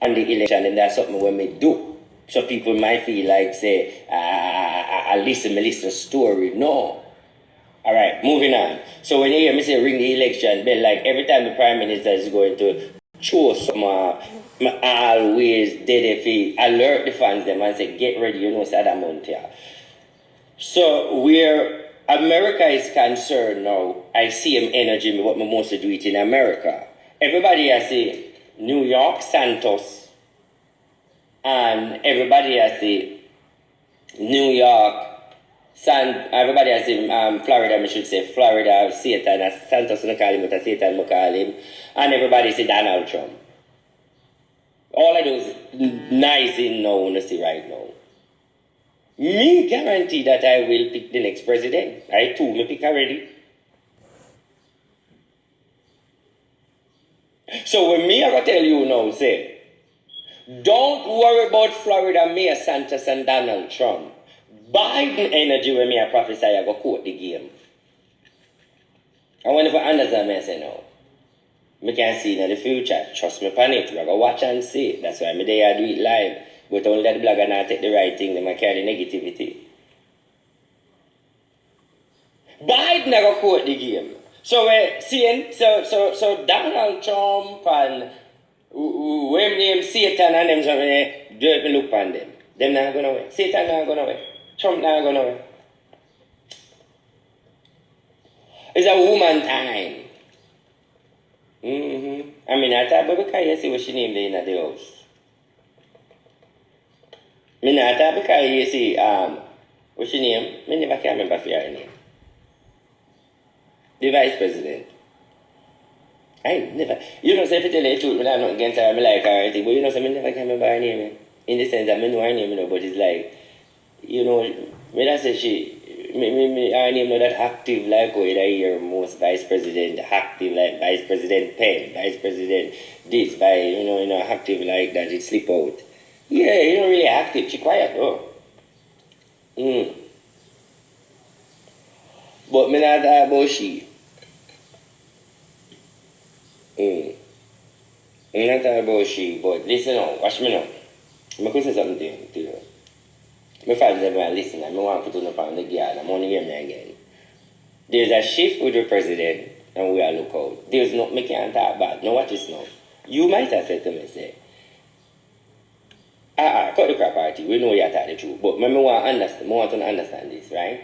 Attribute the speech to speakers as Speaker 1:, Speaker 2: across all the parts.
Speaker 1: on the election, and that's something when we do. So people might feel like, say, I listen story. No. All right, moving on. So when you hear me say ring the election bell, like every time the Prime Minister is going to show some, I always did if he alert the fans them and say, get ready, you know, it's that amount here. So where America is concerned now, I see him energy, what me mostly do it in America. Everybody I see New York, Santos, and everybody has the New York, everybody has the Florida, I should say, Florida, Satan, Santos, I call him, but Satan, I call him, and everybody say Donald Trump. All of those nice in now, you see right now. Me guarantee that I will pick the next president. I too, me pick already. So when me I go tell you now, say, don't worry about Florida Mayor Santos and Donald Trump. Biden energy when me I prophesy, I go quote the game. I want to understand me, I say no. Me can see in the future. Trust me upon it. I go watch and see. That's why me there I do it live. But only that blogger not take the right thing, they might carry negativity. Biden I go quote the game. So so Donald Trump and when name Satan and them, so do me look on them. Them not going away. Satan not going away. Trump not going away. It's a woman time. I mean, I thought, but because you see what she named in the house. I not thought because you see, what she name? I never can remember for her name. The vice president. I never, you know, say if you tell the truth, I'm not against her, I like her or anything, but you know, so I never can remember her name. In the sense that I know her name, you know, but it's like, you know, me that say her name not that active like how you hear most vice president active, like vice president Penn, vice president this, you know, active like that, it slip out. Yeah, you know, really active, she quiet though. But me not talk about she. I'm not talking about she, but listen now, watch me now. I could say something to you. My father never listen, I want to put on the guard, I'm only hearing me again. There's a shift with the president, and we are look out. There's no, me can't talk bad. Now watch this now. You might have said to me, say, cut the crap party, we know you're telling the truth, but I want to understand this, right?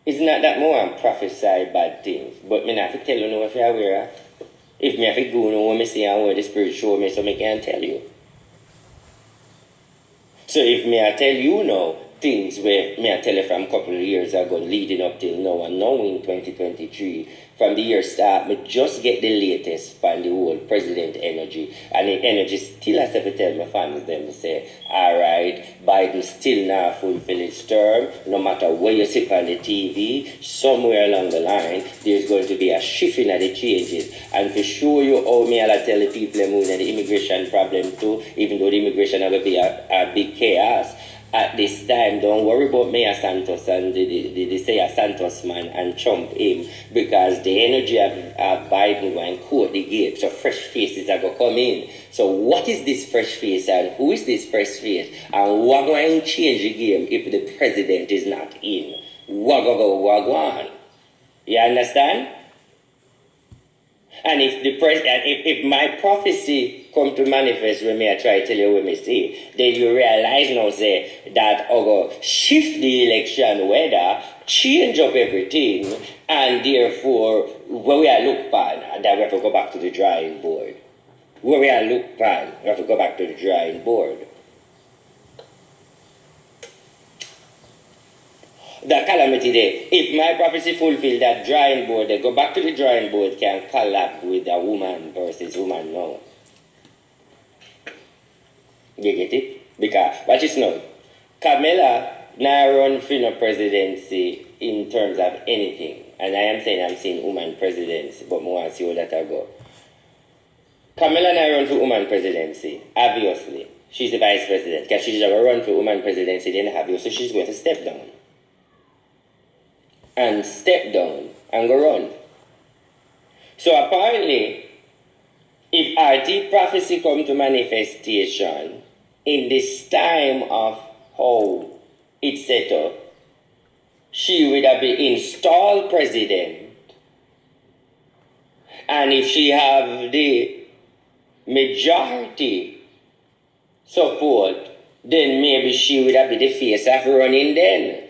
Speaker 1: It's not that more and prophesy bad things, but me not have to tell you no if you're aware of. If me have to go know what me see and what the Spirit show me, so me can tell you. So if me I tell you now things where me I tell you from a couple of years ago leading up till now and now in 2023, from the year start, me just get the latest from the whole president energy. And the energy still has to tell my fans them say, alright, Biden still not fulfill his term, no matter where you sit on the TV, somewhere along the line, there's going to be a shift in the changes. And to show you how me I'll tell the people moving the immigration problem too, even though the immigration will be a big chaos. At this time, don't worry about Mayor Santos and the say Santos man and Trump him, because the energy of Biden going to court the gate, so fresh faces are going to come in. So what is this fresh face and who is this fresh face and what going to change the game if the president is not in? What go? You understand? And if the if my prophecy come to manifest when me I try to tell you what me see, then you realize now say that go shift the election weather, change up everything, and therefore where we are look upon, that we have to go back to the drawing board. Where we are look upon, we have to go back to the drawing board. The calamity there. If my prophecy fulfill that drawing board, they go back to the drawing board, can collab with a woman versus woman now. You get it? Because, watch this now. Camilla now run for no presidency in terms of anything. And I am saying I'm saying woman presidency, but more want to see how that I go. Camilla now run for woman presidency, obviously. She's the vice president. Because she's going to run for woman presidency, then obviously she's going to step down. And step down and go run. So apparently, if RT prophecy come to manifestation in this time of how it's set up, she would have been installed president. And if she have the majority support, then maybe she would have been the face of running then.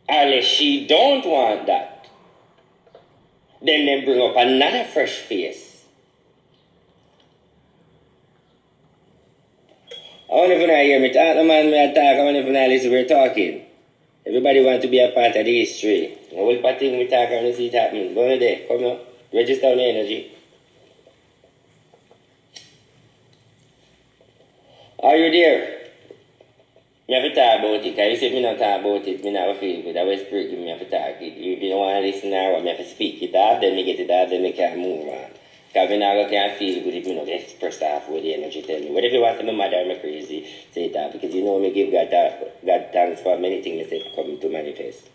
Speaker 1: Unless she don't want that, then they bring up another fresh face. I wonder if you hear me talk, no man, I talk, I wonder if you listen, we're talking. Everybody wants to be a part of the history. The whole part thing we talk and see it happen. Go there, come on, register on the energy. Are you there? Me have to talk about it, because you say me not talk about it, me never feel good. I will spirit me have to talk it. If you don't want to listen or me have to speak it up, then me get it up, then me can move on. Because me not can't feel good if me not get expressed off with the energy tell me. What if you want to be mad or me crazy, say it out, because you know me give God thanks for many things that come to manifest.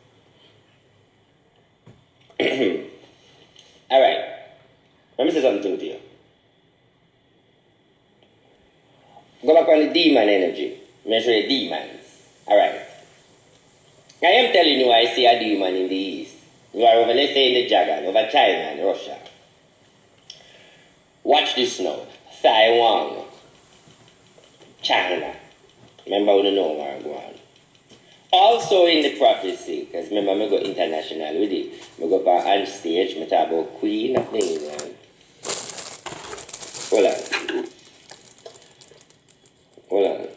Speaker 1: Alright. Let me say something to you. Go back on the demon energy. Measure the demons. Alright. I am telling you, I see a demon in the east. You are over, let's say, in the Jagan, over China and Russia. Watch this now. Taiwan. China. Remember, we don't know where I'm going. Also in the prophecy, because remember, I go international with it. I go on stage, I talk about Queen of England. Hold on. Hold on.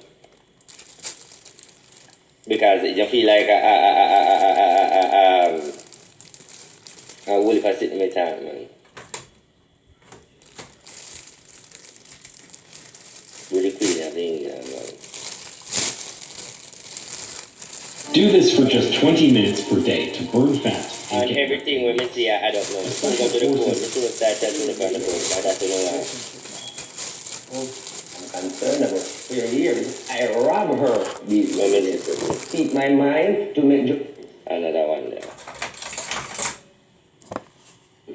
Speaker 1: Because you feel like a wolf is sitting in my time, man. With the Queen of England, man.
Speaker 2: Do this for just 20 minutes per day to burn fat.
Speaker 1: And everything when I see, I don't know. I go to the court, I start touching the front of the court, but that's the why. I'm concerned about her here. I rob her. These women speak my mind to make another one there.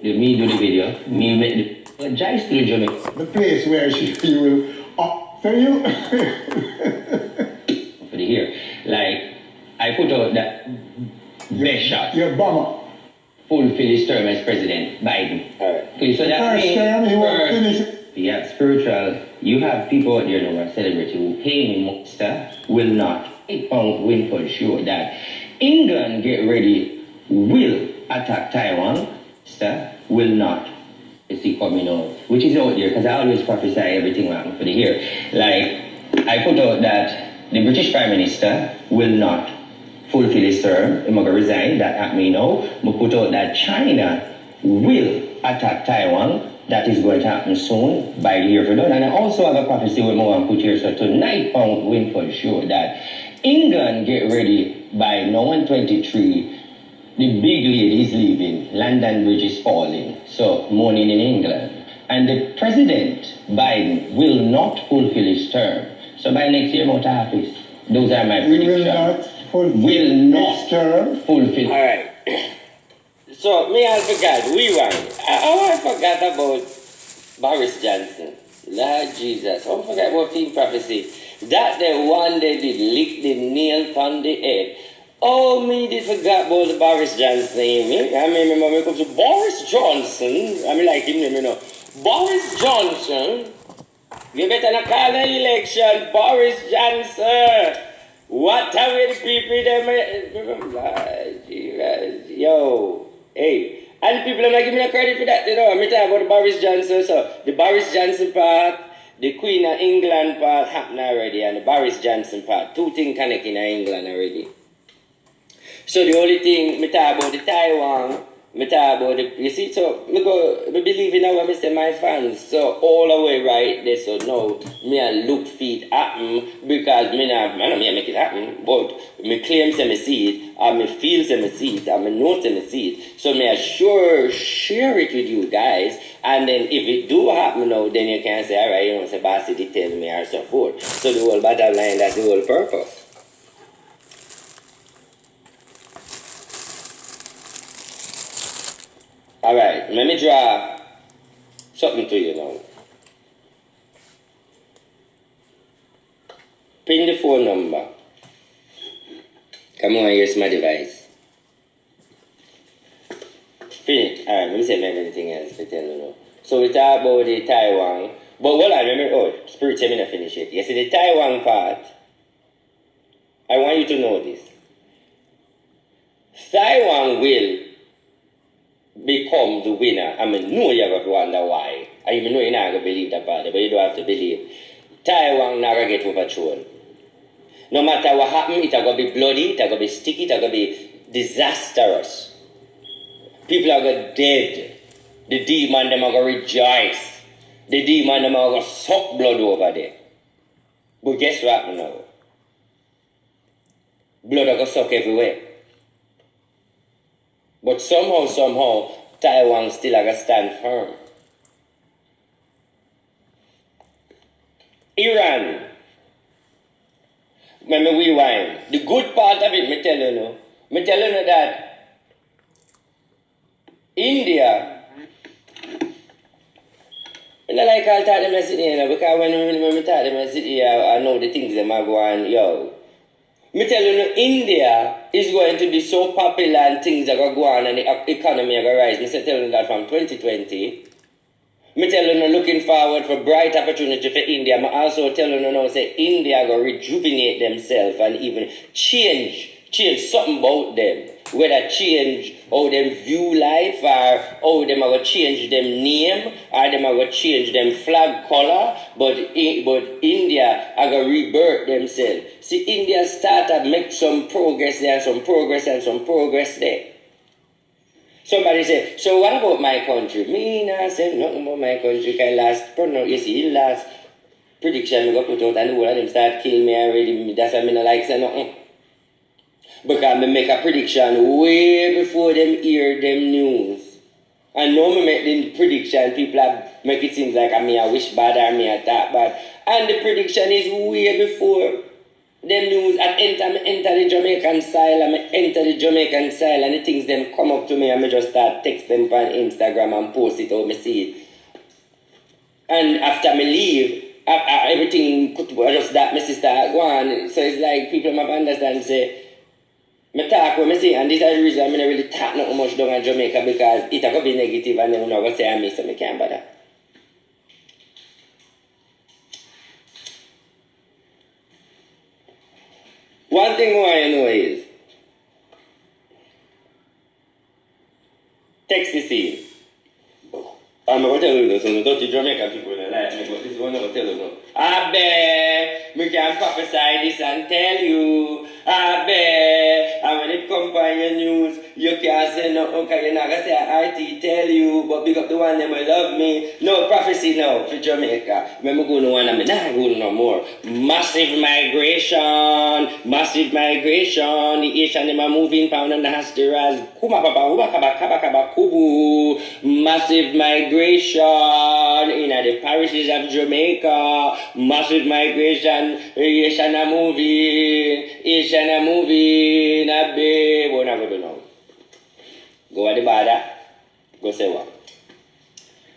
Speaker 1: Me do the video, me make the Jai still Jamaica.
Speaker 3: The place where you will so you
Speaker 1: For the here. Like I put out that best shot.
Speaker 3: your bummer.
Speaker 1: Fulfill his term as President Biden. Alright. So that
Speaker 3: First
Speaker 1: means
Speaker 3: term, he won't finish it.
Speaker 1: yeah, spiritual. You have people out there now who are celebrating who pay me monster will not. It won't win for sure that England get ready will attack Taiwan. Will not. You see coming out, which is out there because I always prophesy everything happen for the year. Like I put out that the British Prime Minister will not fulfill his term. He's going to resign. That happened now. I put out that China will attack Taiwan. That is going to happen soon by the year for done. And I also have a prophecy we want to put here. So tonight, pound win for sure that England get ready by now in 23. The big lady is leaving. London Bridge is falling. So morning in England. And the President Biden will not fulfill his term. So by next year, out of office. Those are my predictions. Will not fulfill. All right. So, me I forgot, I forgot about Boris Johnson. Lord Jesus, I forgot about film prophecy. That the one they did lick the nail on the head. Oh, me did forgot about the Boris Johnson name. I remember when it comes to Boris Johnson. I mean like him name, you know. Boris Johnson. You better not call an election Boris Johnson. What have the people them? Yo. Hey, and people are not giving me credit for that, you know. I'm talking about the Boris Johnson. So, the Boris Johnson part, the Queen of England part happened already, and the Boris Johnson part. Two things connecting in England already. So, the only thing, I talk about the Taiwan, I talk about the, you see, so, I believe in how I say my fans. So, all the way right there, so now, me I look feet happen, because I don't make it happen, but me claim say me see it, and me feel say me see it, and me know say me see it. So, me I sure share it with you guys, and then if it do happen now, then you can say, alright, you know, say, Basti did tell me, or so forth. So, the whole bottom line, that's the whole purpose. Alright, let me draw something to you now. Pin the phone number. Come on, here's my device. Pin it. Alright, let me say anything else to tell you now. So we talk about the Taiwan. But hold on, remember, Spirit tell me to finish it. You see the Taiwan part, I want you to know this. Taiwan will become the winner. I mean, no, you're going to wonder why. I even know you're not going to believe that part, but you don't have to believe. Taiwan not going to get overthrown. No matter what happens, it's going to be bloody, it's going to be sticky, it's going to be disastrous. People are going to dead. The demon, them are going to rejoice. The demon, them are going to suck blood over there. But guess what now? Blood are going to suck everywhere. But somehow, Taiwan still are going to stand firm. Iran. Let me rewind. The good part of it, me tell you that India, I like all talk them sit here, because when I talk them sit here, I know the things them are going, yo. Me tell you, India is going to be so popular and things are going to go on and the economy are going to rise. Me say tell you that from 2020. Me tell you, looking forward for bright opportunity for India. I also tell you now, say India going to rejuvenate themselves and even change something about them. Whether change how them view life or how them are going to change them name or them are going to change them flag color. But India are going to rebirth themselves. See, India started make some progress there, some progress there. Somebody say, so what about my country? Me nah say nothing about my country. Last prediction I got put out and the whole of them start killing me already. That's why I don't like say nothing. Because I make a prediction way before them hear them news. And now I make the prediction, people make it seem like I wish bad or me attack bad. And the prediction is way before them news. I enter the Jamaican style, and the things them come up to me and I just start text them on Instagram and post it how I see it. And after me leave, everything just that my sister go on. So it's like people might understand say, I talk when I say, and this is the reason I don't really talk not much down in Jamaica because it's going to be negative and then I'm going to say I miss, so I can't bother. One thing I know is, text the scene. I'm going to tell you this, so don't Jamaican people don't like me, but this is what I'm going to tell you now. I bet we can prophesy this and tell you. I bet, and when it comes by your news, you can't say nothing because you're not going to say RT tell you, but big up the one that will love me. No prophecy now for Jamaica. When we go to one, I'm not going no more. Massive migration. The Asian them are moving pound and the Hasteras. Massive migration in the parishes of Jamaica. Massive migration. Asian are moving. A babe. What am I going to do now? Go at the border. Go say what?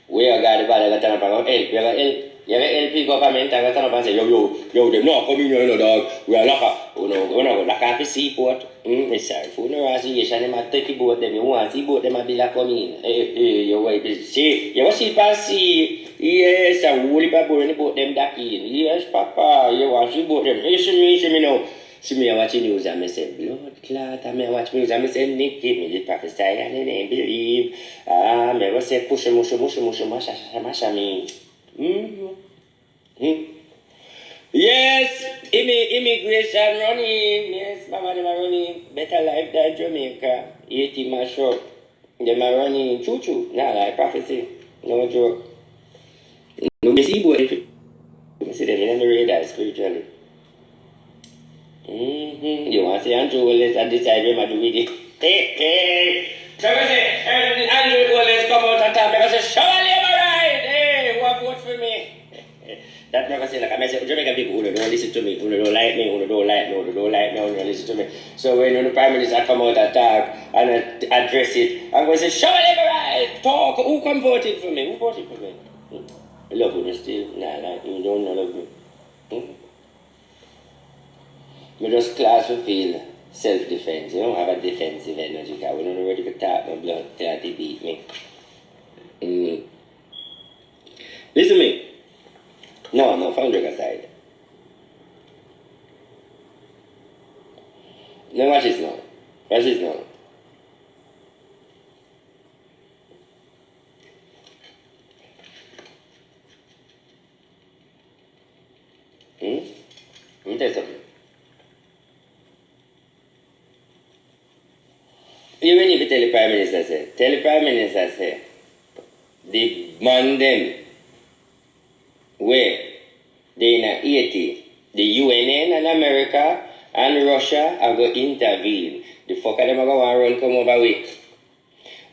Speaker 1: We are got the border. Got turn up and go help. You have a LP government and turn up and say, yo, them not coming here, no dog. We are lock up. We're not going to lock up the seaport. It's sorry for no association. Them are 30 boat. Them you want to see boat. Them are be like coming. Hey, your wife is see. You want to see past sea? Yes, a whole heap of boat in the boat. Them duck in. Yes, Papa. You want to see boat them? Hey, see me now. See me, I watch the news and I say, blood clot, and I watch news and I say, Nick, give me the prophesy and they didn't believe. I go say, push, masha me. Yes, immigration running. Yes, mama, them are running. Better life than Jamaica. 80 my short. Them are running choo-choo. Nah, like prophecy. No joke. No, me see boy. Me see them in the radar spiritually. You want to say Andrew Wallace and decide where I do with it? Hey. So I say, Andrew Wallace come out and talk. I say, surely am I right? Hey, what vote for me? That never say like I say, Jamaican people who don't listen to me, who don't like me, who don't listen to me. So when the Prime Minister come out and talk and address it, I'm going to say, surely am I right? Talk. Who come voted for me? Who voted for me? Love me still? Nah, like, you don't know love me. Me just class we feel self-defense. You don't have a defensive energy because we don't ready to tap my blood till they beat me. Listen to me. No, from drug aside. Now watch this now. Watch this now. Let me tell you something. You will need to tell the Prime Minister say. Tell the Prime Minister say. The man them where they in 80, the UNN and America and Russia are going to intervene. The fuck are them going to run come over with?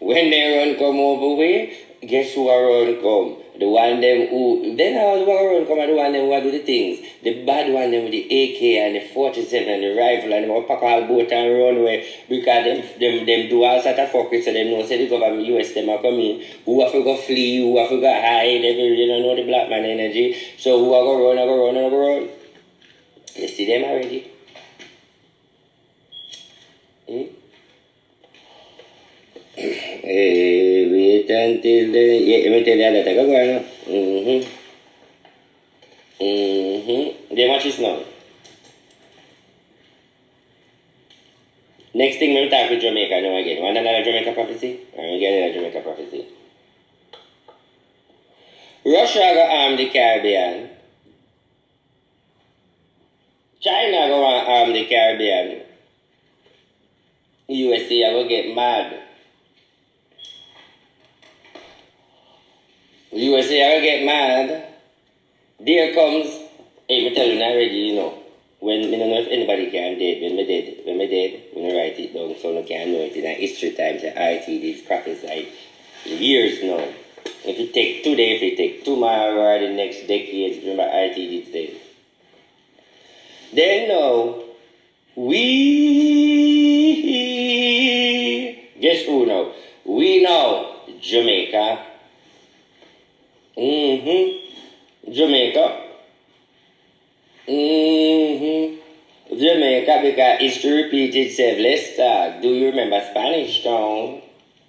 Speaker 1: When they run come over with, guess who are run come? The one them who, then how the one run come and the one them who do the things. The bad one them with the AK and the 47 and the rifle and them pack all boat and run away because them do all sort of fuckery so them know say the government US them are coming. Who have to go flee, who have to go hide, you don't know the black man energy. So who are going to run. You see them already? Hey, wait until the... Yeah, let me tell you that I go on. Then watch this now. Next thing, we'll talk with Jamaica now again. Want another Jamaica prophecy? Alright, get another Jamaica prophecy. Russia go arm the Caribbean. China go arm the Caribbean. USA go get mad. USA will get mad. There comes, hey, me tell you already, you know, when me don't know if anybody can date, when me dead, we don't write it down, so no can know it in history times, the RTDs prophesied years now. If it take today, if it take tomorrow or the next decades, remember RTD said. Then now, guess who now? We know Jamaica. Jamaica. Jamaica, because history repeats itself. Let's start. Do you remember Spanish Town?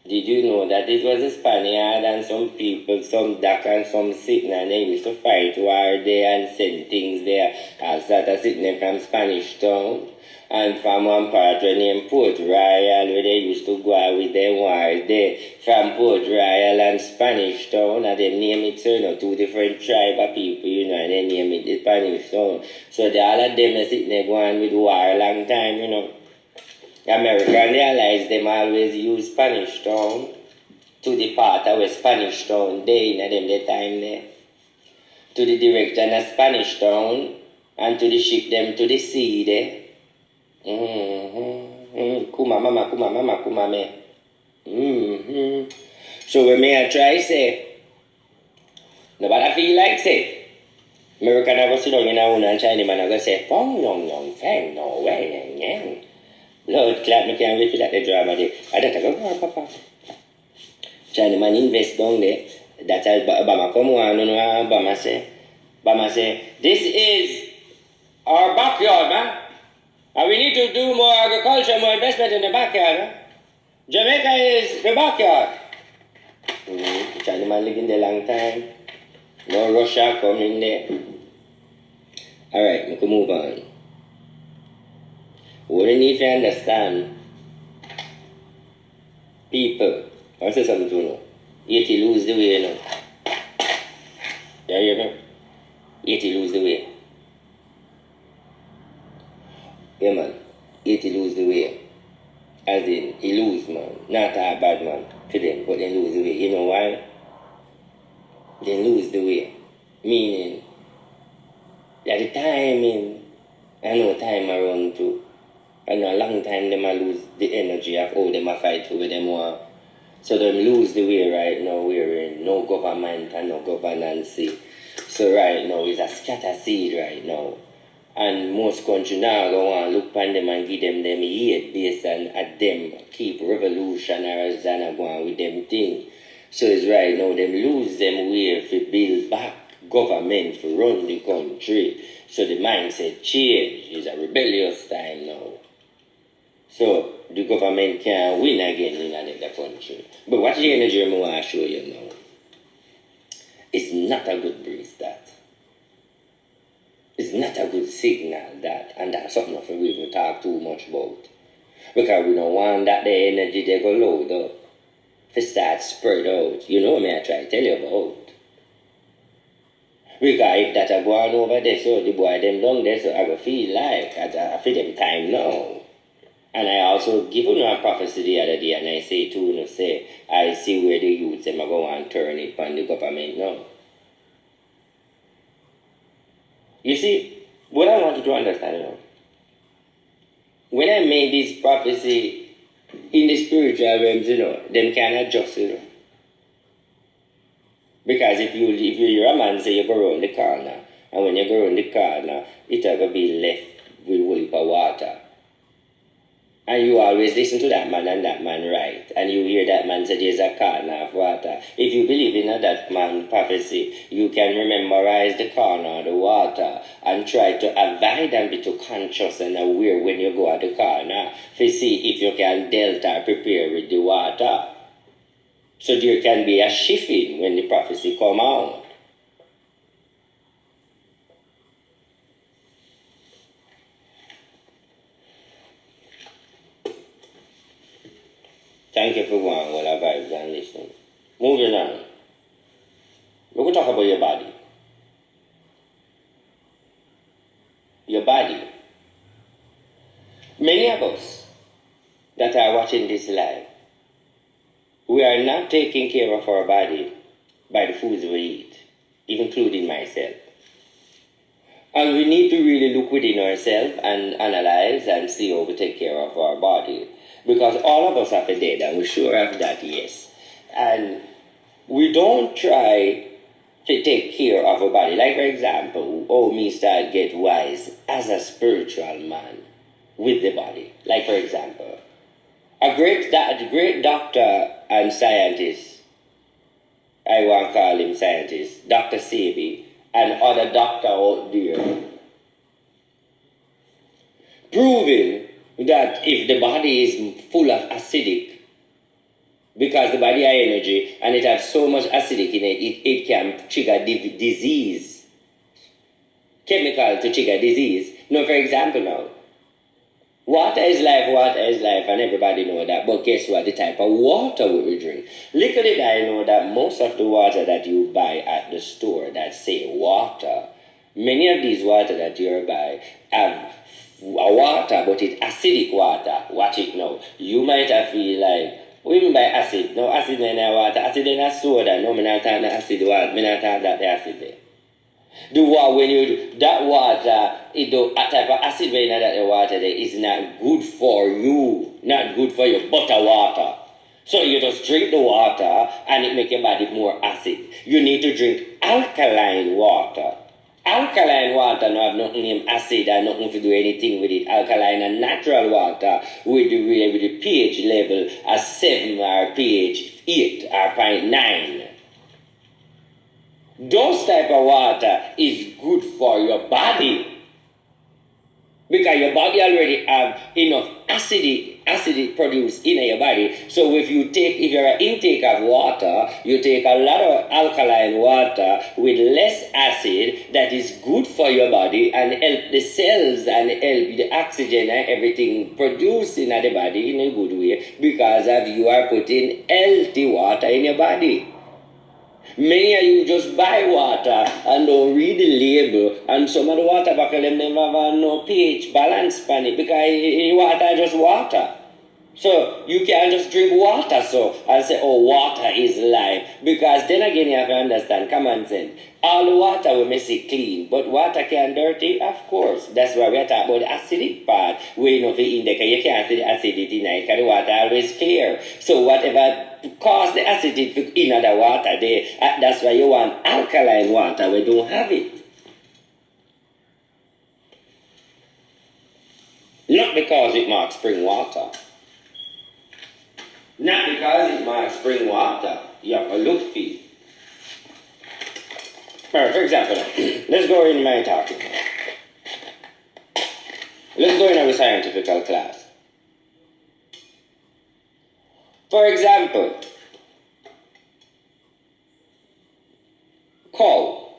Speaker 1: Did you know that it was a Spaniard and some people, some dark and some sitting, and they used to fight war there and send things there. I started sitting there from Spanish Town. And from one part named Port Royal, where they used to go out with their wars there. From Port Royal and Spanish Town, and they name it, so, you know, two different tribes of people, you know, and they name it the Spanish Town. So all of them are sitting there going with war a long time, you know. America and the allies, them always use Spanish Town to the part of where Spanish Town, they in them the time there. To the direction of Spanish Town, and to the ship them to the sea there. Kuma me. So when me I try say, nobody feel like say, American I go sit down in a one and Chinese man I go say, fong yong fang no way yang. Lord clap me can't wait for that the drama there. I don't go papa. Chinese man invest down there. That's how Obama come on, no Obama say, this is our backyard, man. And we need to do more agriculture, more investment in the backyard. Huh? Jamaica is the backyard. China man living there a long time. No Russia coming there. Alright, we can move on. What you need to understand, people, I'll say something to you now. Yet you lose the way, you know. You hear me? Yet you lose the way. Yeah, man. Yet he lose the way. As in, he lose, man. Not a bad man to them, but they lose the way. You know why? They lose the way. Meaning, at the timing, I know time around too. I know a long time them a lose the energy of how them a fight over them want. So them lose the way right now. We're in no government and no governance. So right now it's a scatter seed right now. And most countries now go on look on them and give them hate based on at them keep revolutionaries and go on with them thing. So it's right now them lose them way to build back government to run the country. So the mindset change. It's a rebellious time now. So the government can win again in another country. But what the energy I want to show you now, it's not a good breeze that. It's not a good signal that, and that's something that we even talk too much about. Because we don't want that the energy they go load up to start spread out. You know me, I try to tell you about. Because if that are going over there, so the boy them down there, so I go feel like I feel them time now. And I also give you a prophecy the other day, and I say to you, say, I see where the youths them are going and turn it on the government now. You see, what I want you to understand now, when I made this prophecy in the spiritual realms, them can adjust, Because if you hear a man say you go around the corner, and when you go around the corner, it's going to be left with a whole heap of water. And you always listen to that man and that man right. And you hear that man say there's a corner of water. If you believe in that man prophecy, you can memorize the corner of the water and try to avoid and be too conscious and aware when you go at the corner to see if you can delta prepare with the water. So there can be a shifting when the prophecy come out. Thank you for going with our vibes and listening. Moving on. We're going to talk about your body. Your body. Many of us that are watching this live, we are not taking care of our body by the foods we eat, including myself. And we need to really look within ourselves and analyze and see how we take care of our body. Because all of us have a dead, and we sure have that, yes. And we don't try to take care of our body. Like, for example, me start get wise as a spiritual man with the body. Like, for example, a great doctor and scientist, I want to call him scientist, Dr. Sebi, and other doctor out there, proving that if the body is full of acidic, because the body has energy and it has so much acidic in it, it can trigger disease, chemical to trigger disease. Now, for example now, water is life, and everybody know that, but guess what, the type of water we drink. Little did I know that most of the water that you buy at the store that say water, many of these water that you buy have water, but it's acidic water. Watch it now. You might have feel like, what do you mean by acid? No acid in the water, acid in the soda. No, I'm not talking about acid water. I'm not talking about the acid there. The water, when you, that water, a type of acid in that water there is not good for you. Not good for your butter water. So you just drink the water and it make your body more acid. You need to drink alkaline water. Alkaline water no have nothing in acid and nothing to do anything with it. Alkaline and natural water with the pH level as 7 or pH 8 or 0.9. Those type of water is good for your body. Because your body already have enough acid produced in your body. So if you're an intake of water, you take a lot of alkaline water with less acid that is good for your body and help the cells and help the oxygen and everything produced in the body in a good way, because of you are putting healthy water in your body. Many of you just buy water and don't read the label, and some of the water bottle them never have no pH balance on it, because water is just water. So you can't just drink water and say, oh, water is life. Because then again you have to understand common sense. All the water we may see clean, but water can dirty, of course. That's why we are talking about the acidic part. We know the index, you can't see the acidity in it, because the water always clear. So whatever cause the acidity in the water there, that's why you want alkaline water. We don't have it. Not because it marks spring water. Not because it marks spring water. You have to look for it. Alright, for example, let's go in my talking. Let's go in our scientific class. For example, cow.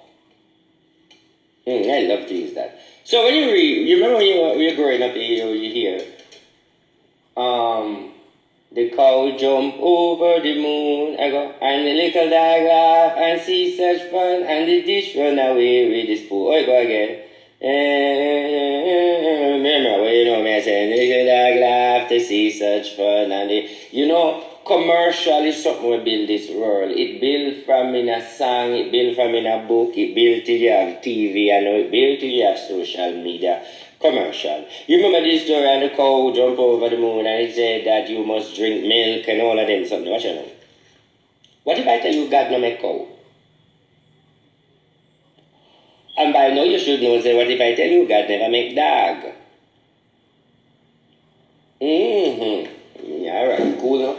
Speaker 1: I love to use that. So when you read, you remember when you're growing up, you hear, the cow jump over the moon, I go, and the little dog laugh and see such fun, and the dish run away with the spoon. Oh, I go again. Remember, well, you know me, I say, the little dog laugh to see such fun, and commercial is something we build this world. It built from in a song, it built from in a book, it built till you have TV, and it built till you have social media. Commercial. You remember this story and the cow jump over the moon and it said that you must drink milk and all of them something. What you know? What if I tell you God no make cow? And by now you should know, say, what if I tell you God never make dog? Yeah, alright, cool no?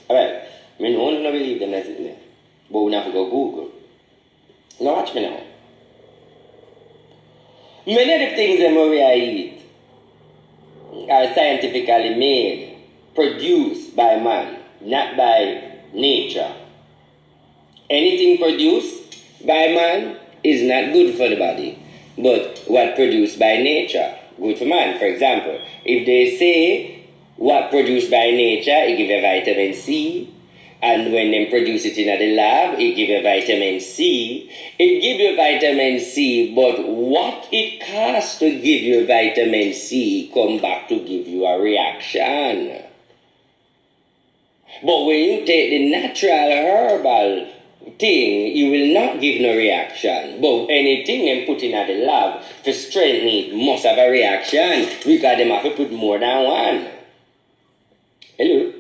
Speaker 1: Alright, I no one don't believe them that's it there. But we have to go Google. Now watch me now. Many of the things that we eat are scientifically made, produced by man, not by nature. Anything produced by man is not good for the body, but what produced by nature, good for man. For example, if they say what produced by nature, it gives you vitamin C, and when they produce it in the lab, it gives you vitamin C. It gives you vitamin C, but what it costs to give you vitamin C come back to give you a reaction. But when you take the natural herbal thing, you will not give no reaction. But anything they put in the lab to strengthen it must have a reaction because they have to put more than one. Hello?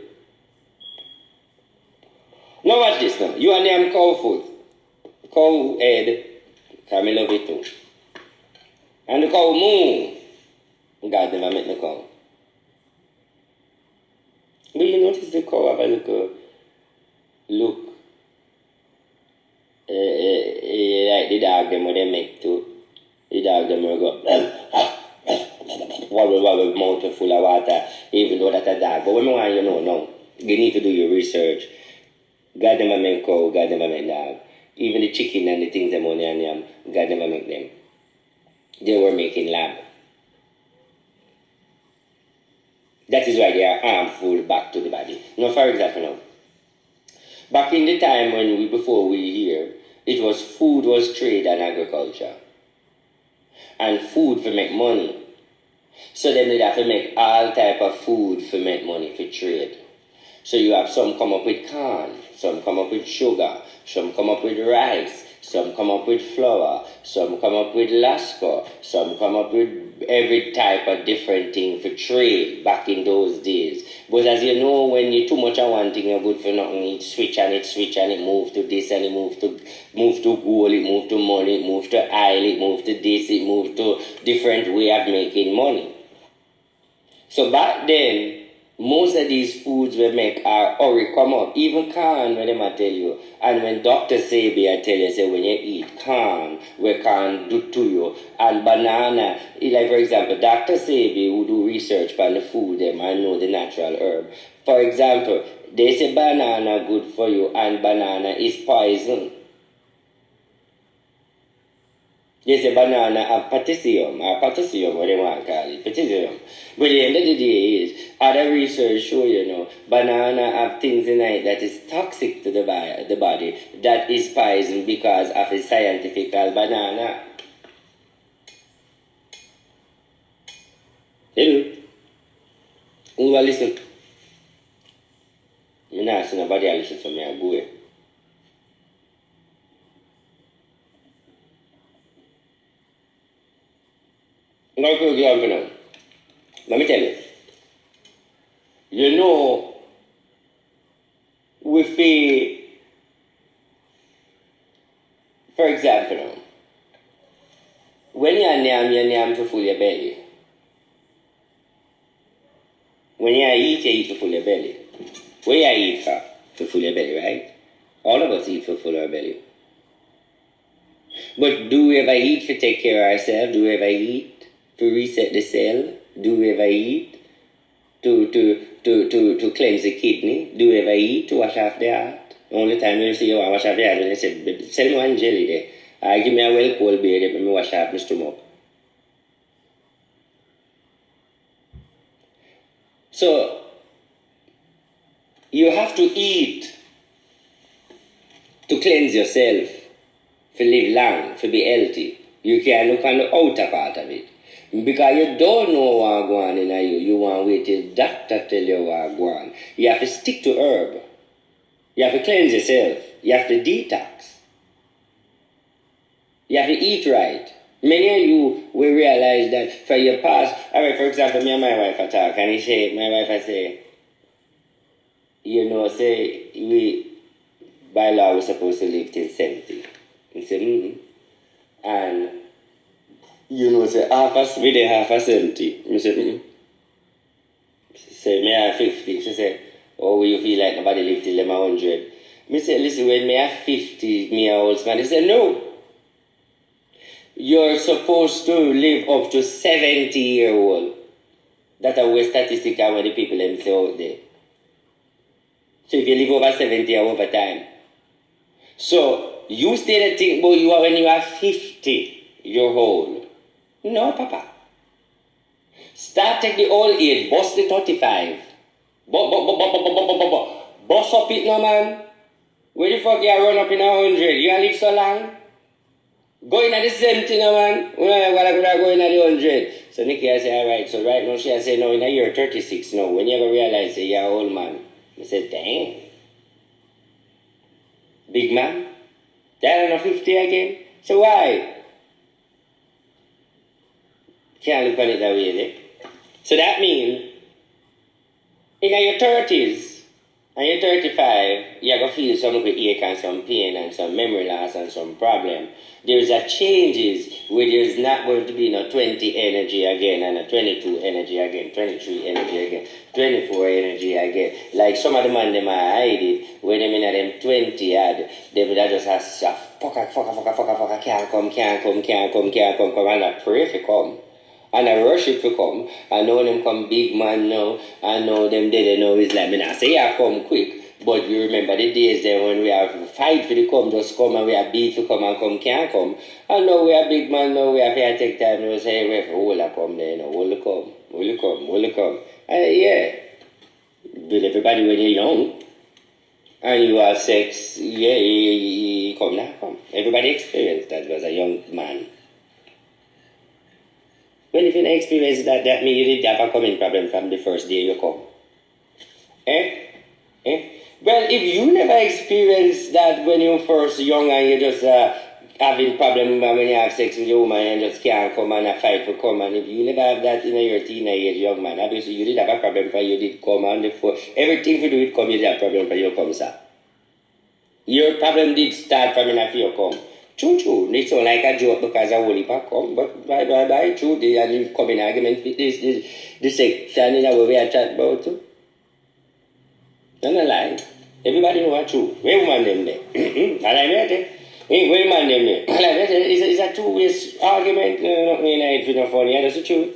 Speaker 1: Now watch this now. You and them cow foot. Cow head. Because I love it too. And the cow moo. God never met the cow. But you notice the cow have a little look. Like the dog them when they make too. The dog them will go wobble, mouth full of water, even though that's a dog. But when I want you know now, you need to do your research. God never make cow, God never make dog. Even the chicken and the things them on there, God never make them. They were making lab. That is why they are harmful back to the body. Now, for example, now, back in the time when before we here, it was food was trade and agriculture. And food for make money. So then they have to make all type of food for make money for trade. So you have some come up with corn, some come up with sugar, some come up with rice, some come up with flour, some come up with lasco, some come up with every type of different thing for trade back in those days. But as you know, when you too much of one thing, you're good for nothing. It switch and it move to this and it move to gold, it move to money, it move to oil, it move to this, it move to different way of making money. So back then, most of these foods we make are already come up. Even corn, when I tell you. And when Dr. Sebi, I tell you, say when you eat corn, what corn do to you. And banana, like for example, Dr. Sebi who do research on the food them and know the natural herb. For example, they say banana good for you and banana is poison. They say banana have potassium, what they want to call it, potassium. But the end of the day is, other research show banana have things in it that is toxic to the body, that is poison because of the scientific banana. Hello? Who will listen? I'm not saying nobody will listen to me, I go away. Now, for example, let me tell you. With for example, when you name to full your belly. When you eat to full your belly. When you eat to full your belly, right? All of us eat for full our belly. But do we ever eat to take care of ourselves? Do we ever eat to reset the cell? Do we ever eat to cleanse the kidney? Do we ever eat to wash off the heart? The only time you see you want to wash off the heart when they say, sell me one jelly there. Give me a well cold beer, let me wash off my stomach. So, you have to eat to cleanse yourself, to live long, to be healthy. You can't look on the outer part of it. Because you don't know what's going on in you. You want to wait till doctor tell you what's going on. You have to stick to herb. You have to cleanse yourself. You have to detox. You have to eat right. Many of you will realize that for your past, alright, for example, me and my wife are talk, and my wife I say, say, we, by law, we're supposed to live till 70. He said, And, say, half a 70. I said, She said, me have 50. She said, oh, will you feel like nobody live till them 100? Me said, listen, when me have 50, me a old man. He said, no. You're supposed to live up to 70-year-old. That's a way statistical when the people them say out there. So if you live over 70 or over time. So you still think about you are when you are 50 years old. No, Papa. Start at the old age, bust the 35. Bust up it no man. Where the fuck you run up in 100? You live so long? Go in at the 70 no man. Go in at the 100. So Nikki I say, alright, so right now she say, no, in a year 36 now. When you ever realize say you're an old man. I said, dang. Big man? That on 50 again? So why? Can't look at it that way, eh? So that means, in your 30s, and you're 35, you're going to feel some ache and some pain and some memory loss and some problem. There's a changes where there's not going to be no 20 energy again and a 22 energy again, 23 energy again, 24 energy again. Like some of the man them are hide it, when them in them 20 ad, they would just have fuck, can't come, and I pray for come. And I worship to come. I know them come big man now. I know them dead now. It's like, I say I come quick. But you remember the days then when we have to fight for the come, just come and we have beat to come and come, can't come. And now we are big man now. We have to take time and say, hey, hold up, come there, hold come. And yeah. But everybody when you're young and you have sex, yeah, you come now, come. Everybody experienced that as a young man. Well, if you don't experience that means you did have a coming problem from the first day you come. Well, if you never experienced that when you're first young and you're just having problem when you have sex with your woman and just can't come and a fight to come, and if you never have that in your teenage young man, obviously you did have a problem for you did come and before everything you do it come, you did have a problem for you come, sir. Your problem did start from enough you come. True. It's all like a joke because I will come, but bye, true. They come in argument with this section in a way we are chat about too. Don't lie. Everybody know what true. Where woman them there? I like that. Where man them there? I like that. It's a two-way argument. Not mean if it's not funny. That's the truth.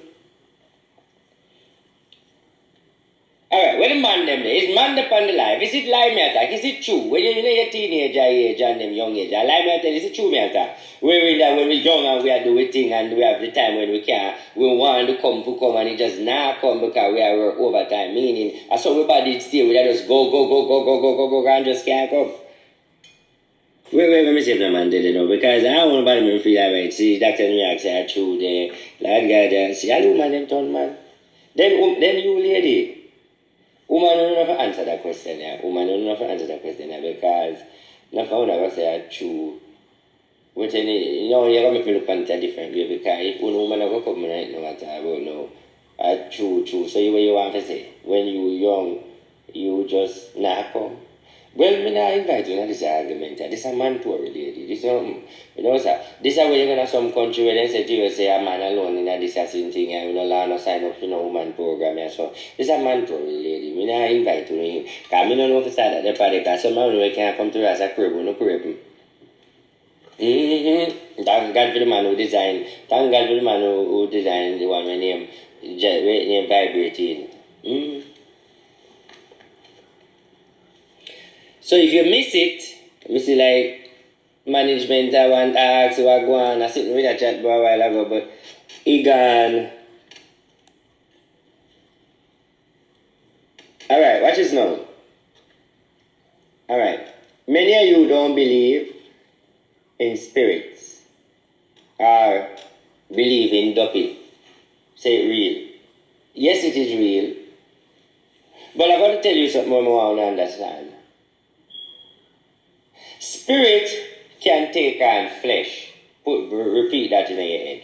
Speaker 1: Alright, where the man them there? Is man upon the life? Is it lie me attack? Is it true? When you're in your teenager age and them young age, lie me attack, is it true me attack? When we're young and we are doing things and we have the time when we can, we want to come and it just not come because we are work overtime. Meaning, as so everybody still, we just go and just can't come. Let me see if the man did it now, because I don't want nobody to feel that way. See, Dr. New York say, true there, lad guy see, I do man them turn man. Then you lady. Woman don't know to answer that question, yeah. Because I found out say true. But you're gonna make me look at it different way, because if one woman ever come right now what I don't know. True. So what you want to say? When you young, you just not come. Well, me not invite you to this argument. This is a man poor lady. This is you know, sir. This is where you're gonna some country where they say to you, say a man alone in a this same thing and you know law no sign up for no woman program and so. This is a man poor lady. Me not invite you. Cause me don't know if it's that the party. Cause some man we can't come to us a crib, we no crib. Thank God for the man who designed. Thank God for the man who designed the one with name vibrating. So if you miss it, you see like management I want to ask you what go on. I sitting with a chat for a while ago, but he gone. Alright, watch this now. Alright. Many of you don't believe in spirits or believe in duppy. Say it real. Yes, it is real. But I'm going to tell you something more I want to understand. Spirit can take on flesh. Repeat that in your head.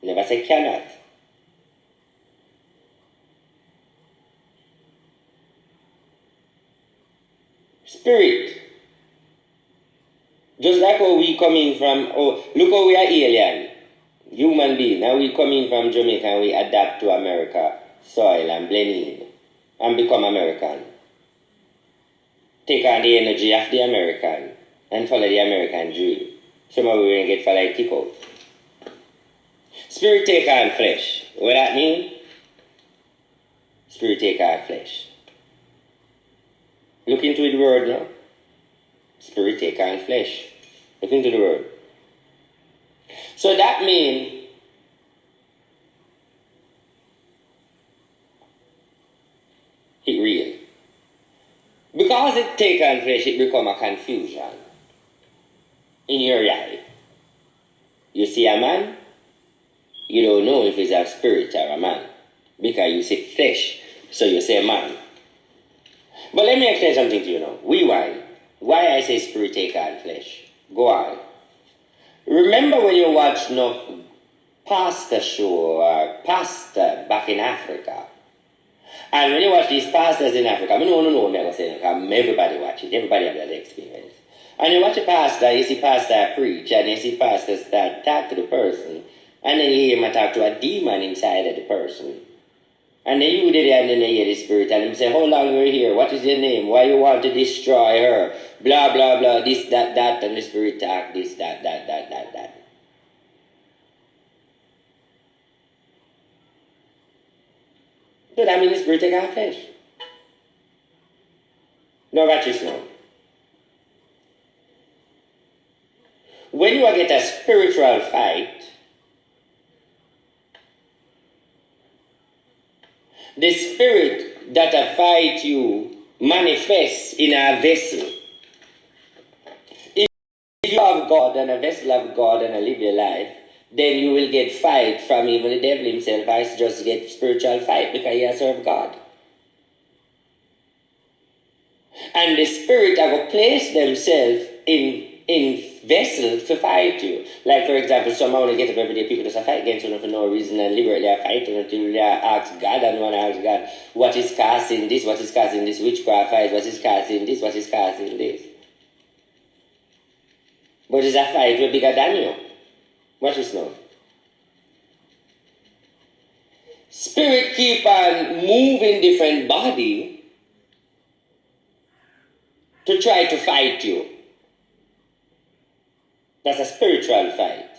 Speaker 1: Never say cannot. Spirit. Just like how we coming from, look how we are alien. Human being. Now we coming from Jamaica and we adapt to America soil and blend in and become American. Take on the energy of the American and follow the American dream. Somehow we're going to get for like kick out. Spirit take on flesh. What that mean? Spirit take on flesh. Look into the word now. Spirit take on flesh. Look into the word. So that means it real. Because it take on flesh, it become a confusion in your eye. You see a man, you don't know if he's a spirit or a man. Because you see flesh, so you say man. But let me explain something to you now. Rewind. Why I say spirit take on flesh. Go on. Remember when you watch no pastor show or pastor back in Africa? And when you watch these pastors in Africa, I mean, no, never say because everybody watch it. Everybody have that experience. And you watch a pastor, you see pastor preach, and you see pastor start talk to the person, and then you hear him talk to a demon inside of the person. And then you did it, and then they hear the spirit, and him say, how long were you here? What is your name? Why you want to destroy her? Blah, blah, blah, this, that, and the spirit talk, this, that. So that means the spirit take on flesh. Now watch this now. When you get a spiritual fight, the spirit that fight you manifests in a vessel. If you have God and a vessel of God and live your life, then you will get fight from even the devil himself. I just get spiritual fight because you serve God. And the spirit will place themselves in vessels to fight you. Like for example, somehow they get up every day, people just fight against you for no reason and liberally fight until they ask God and want to ask God, what is causing this? What is causing this witchcraft fight? What is causing this? What is causing this? But it's a fight way bigger than you. Watch this now. Spirit keep on moving different body to try to fight you. That's a spiritual fight.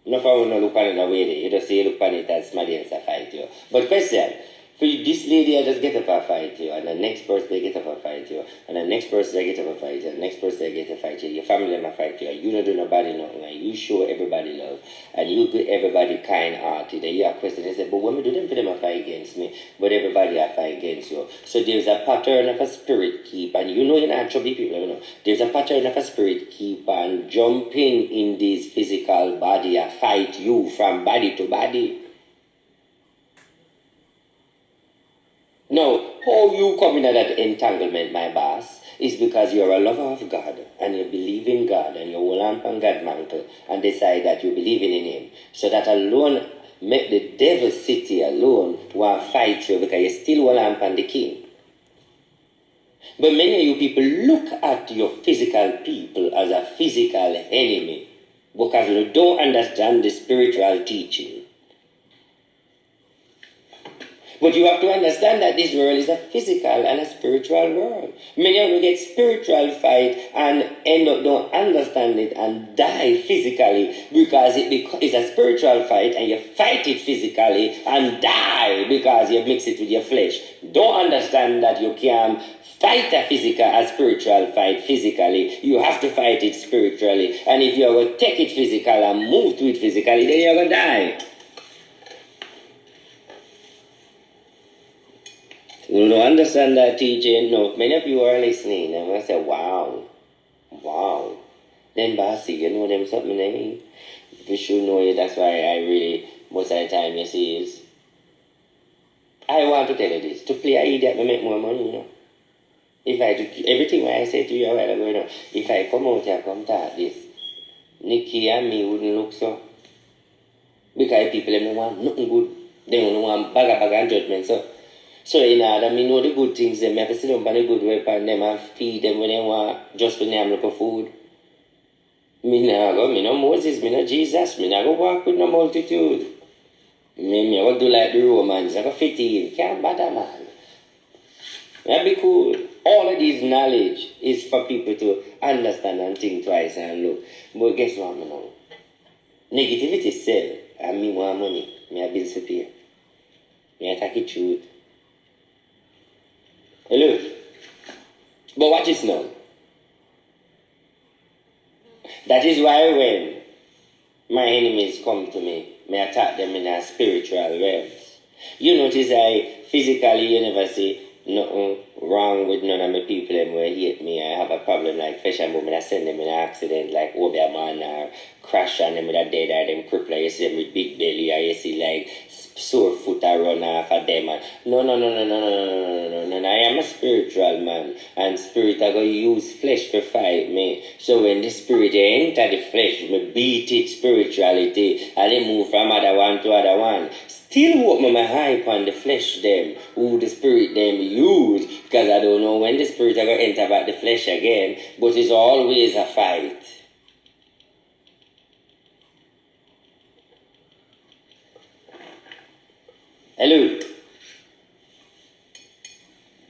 Speaker 1: No for no look at it that way. You just say you look at it as somebody else a fight you. But question, for this lady I just get up and fight you, and the next person they get up and fight you, and the next person they get up and fight you, and the next person they get up and fight you, your family them fight you, and you don't do nobody nothing, and you show everybody love, and you do everybody kind-hearted, and you are questioning, they say, but when we do them for them a fight against me, but everybody a fight against you. So there's a pattern of a spirit keep, and you know you're not trouble people, you know. There's a pattern of a spirit keep on jumping in this physical body and fight you from body to body. Now, how you come in at that entanglement, my boss, is because you're a lover of God and you believe in God and you hold on God mantle and decide that you believe in Him. So that alone make the devil city alone want fight you because you still want to amp the king. But many of you people look at your physical people as a physical enemy because you don't understand the spiritual teaching. But you have to understand that this world is a physical and a spiritual world. Many of you get spiritual fight and end up don't understand it and die physically because it's a spiritual fight and you fight it physically and die because you mix it with your flesh. Don't understand that you can fight a spiritual fight physically. You have to fight it spiritually. And if you're going to take it physical and move to it physically, then you're going to die. You don't understand that teaching? No, many of you are listening and I say, wow. Then Basi, you know them something I mean? You should know it, that's why I really, most of the time you see is, I want to tell you this, to play a idiot to make more money, you know. If I do everything I say to you a while ago, you know, if I come out here, come talk this, Nikki and me wouldn't look so. Because people don't want nothing good. They don't want bag and judgment, so. So in order, me know the good things, them, I have to sit down on the good way upon them and feed them when they want, just when they have look food. Me no Moses, me no Jesus, me no go walk with no multitude. Me go do like the Romans, I go fit in, can't bother man. That'd be cool. All of this knowledge is for people to understand and think twice and look. But guess what, me know? Negativity sell, and me want money. Me a bills to pay. Me attack it truth. Hello? But watch this now. That is why when my enemies come to me, I attack them in a spiritual realms. You notice I physically, you never see nothing wrong with none of my people and will hate me. I have a problem like fish and boom, I send them in an accident like Obia man or crash on them with a dead or them cripple. You see them with big belly or you see like sore foot or run off of them. No. I am a spiritual man and spirit are going to use flesh to fight me. So when the spirit enter the flesh, me beat it spirituality and they move from other one to other one. Still walk my hype on the flesh them, who the spirit them use, because I don't know when the spirit are going to enter back the flesh again, but it's always a fight. Hello?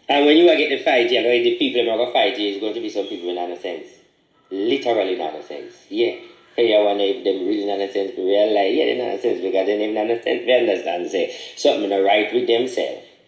Speaker 1: And when you get the fight, you're going to, the people that are going to fight you, it's going to be some people in nonsense. Literally nonsense. Yeah. I wonder if them really nonsense to realize, yeah, they're nonsense because they don't nonsense. They understand, say, something not right with themselves.